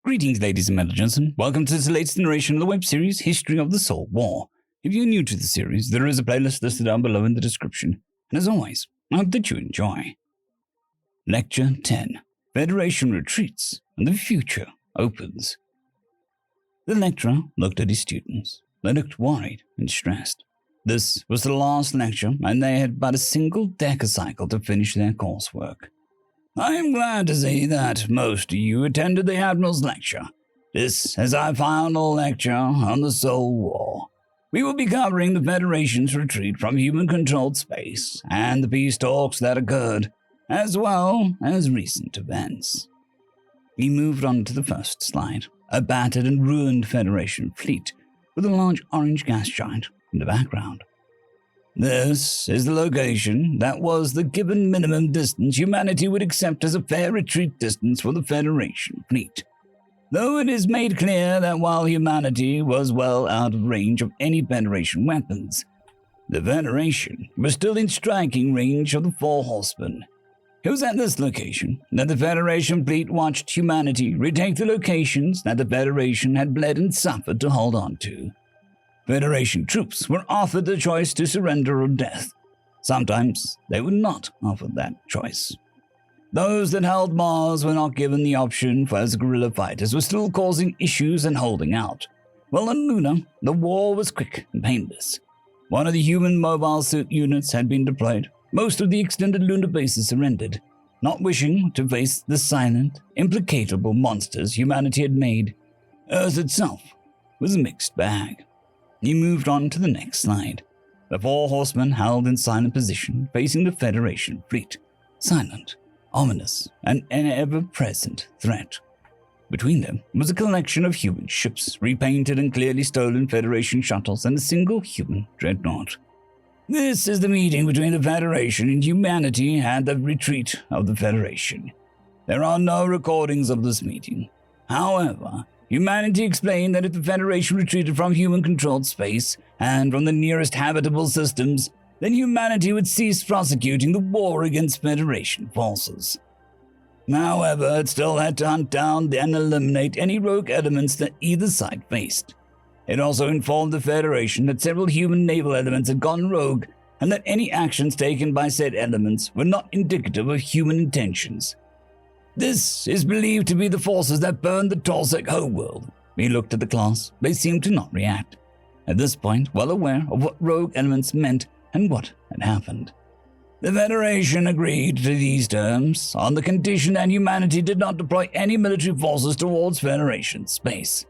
Greetings, ladies and gentlemen. Welcome to this latest iteration of the web series, History of the Soul War. If you're new to the series, there is a playlist listed down below in the description. And as always, I hope that you enjoy. Lecture 10. Federation retreats, and the future opens. The lecturer looked at his students. They looked worried and stressed. This was the last lecture, and they had but a single decacycle to finish their coursework. I am glad to see that most of you attended the Admiral's lecture. This is our final lecture on the Soul War. We will be covering the Federation's retreat from human-controlled space and the peace talks that occurred, as well as recent events. He moved on to the first slide, a battered and ruined Federation fleet with a large orange gas giant in the background. This is the location that was the given minimum distance humanity would accept as a fair retreat distance for the Federation fleet. Though it is made clear that while humanity was well out of range of any Federation weapons, the Federation was still in striking range of the Four Horsemen. It was at this location that the Federation fleet watched humanity retake the locations that the Federation had bled and suffered to hold on to. Federation troops were offered the choice to surrender or death. Sometimes they were not offered that choice. Those that held Mars were not given the option, for as guerrilla fighters were still causing issues and holding out. While on Luna, the war was quick and painless. One of the human mobile suit units had been deployed. Most of the extended lunar bases surrendered, not wishing to face the silent, implacable monsters humanity had made. Earth itself was a mixed bag. He moved on to the next slide. The Four Horsemen held in silent position, facing the Federation fleet. Silent, ominous, and an ever-present threat. Between them was a collection of human ships, repainted and clearly stolen Federation shuttles, and a single human dreadnought. This is the meeting between the Federation and humanity and the retreat of the Federation. There are no recordings of this meeting. However, humanity explained that if the Federation retreated from human-controlled space and from the nearest habitable systems, then humanity would cease prosecuting the war against Federation forces. However, it still had to hunt down and eliminate any rogue elements that either side faced. It also informed the Federation that several human naval elements had gone rogue and that any actions taken by said elements were not indicative of human intentions. This is believed to be the forces that burned the Tolsec homeworld. He looked at the class. They seemed to not react. At this point, well aware of what rogue elements meant and what had happened. The Federation agreed to these terms on the condition that humanity did not deploy any military forces towards Federation space.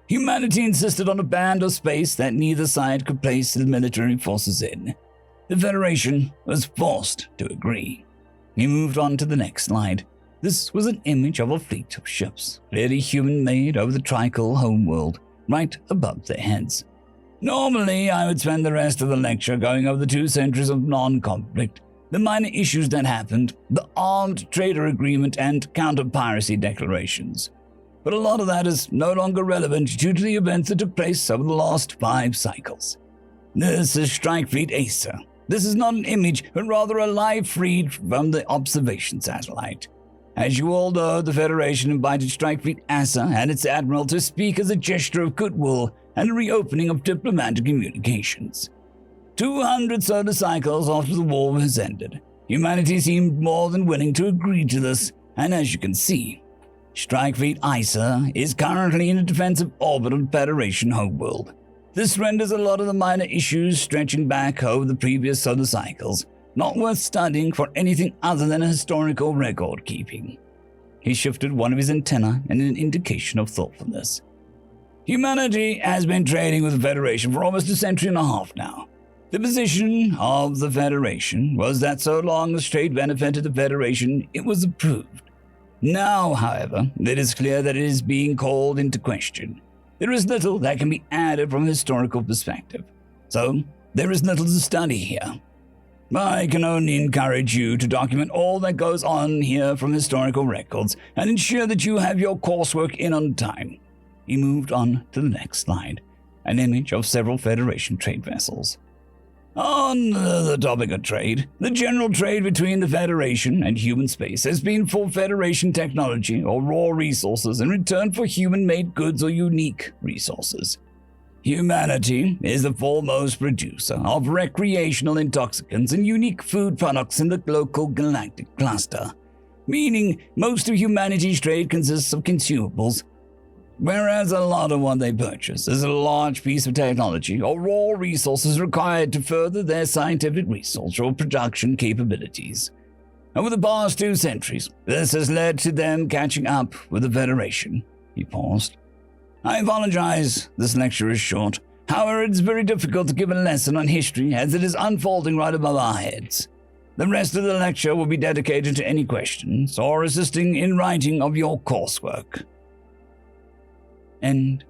Humanity insisted on a band of space that neither side could place the military forces in. The Federation was forced to agree. He moved on to the next slide. This was an image of a fleet of ships, clearly human-made over the Trical homeworld, right above their heads. Normally, I would spend the rest of the lecture going over the 2 centuries of non-conflict, the minor issues that happened, the armed trader agreement and counter-piracy declarations. But a lot of that is no longer relevant due to the events that took place over the last 5 cycles. This is Strike Fleet Acer. This is not an image, but rather a live feed from the observation satellite. As you all know, the Federation invited Strike Fleet Acer and its admiral to speak as a gesture of goodwill and a reopening of diplomatic communications. 200 solar cycles after the war has ended, humanity seemed more than willing to agree to this, and as you can see, Strike Fleet Acer is currently in a defensive orbit of Federation homeworld. This renders a lot of the minor issues stretching back over the previous solar cycles not worth studying for anything other than a historical record keeping. He shifted one of his antennae in an indication of thoughtfulness. Humanity has been trading with the Federation for almost a century and a half now. The position of the Federation was that so long as trade benefited the Federation, it was approved. Now, however, it is clear that it is being called into question. There is little that can be added from a historical perspective, so there is little to study here. I can only encourage you to document all that goes on here from historical records and ensure that you have your coursework in on time. He moved on to the next slide, an image of several Federation trade vessels. On the topic of trade, the general trade between the Federation and human space has been for Federation technology or raw resources in return for human-made goods or unique resources. Humanity is the foremost producer of recreational intoxicants and unique food products in the local galactic cluster, meaning most of humanity's trade consists of consumables, whereas a lot of what they purchase is a large piece of technology or raw resources required to further their scientific research or production capabilities. Over the past 2 centuries, this has led to them catching up with the Federation. He paused. I apologize, this lecture is short. However, it's very difficult to give a lesson on history as it is unfolding right above our heads. The rest of the lecture will be dedicated to any questions or assisting in writing of your coursework. End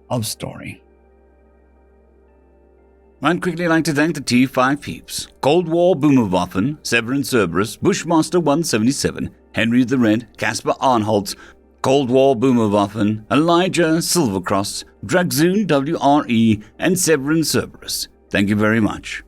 of story. I'd quickly like to thank the T5 peeps: Cold War Boomerwaffen, Sevaren Serberous, Bushmaster 177, Henry the Red, Casper Arnholtz, Cold War Boomerwaffen, Elijah Silvercross, Dragzoon W.R.E, and Sevaren Serberous. Thank you very much.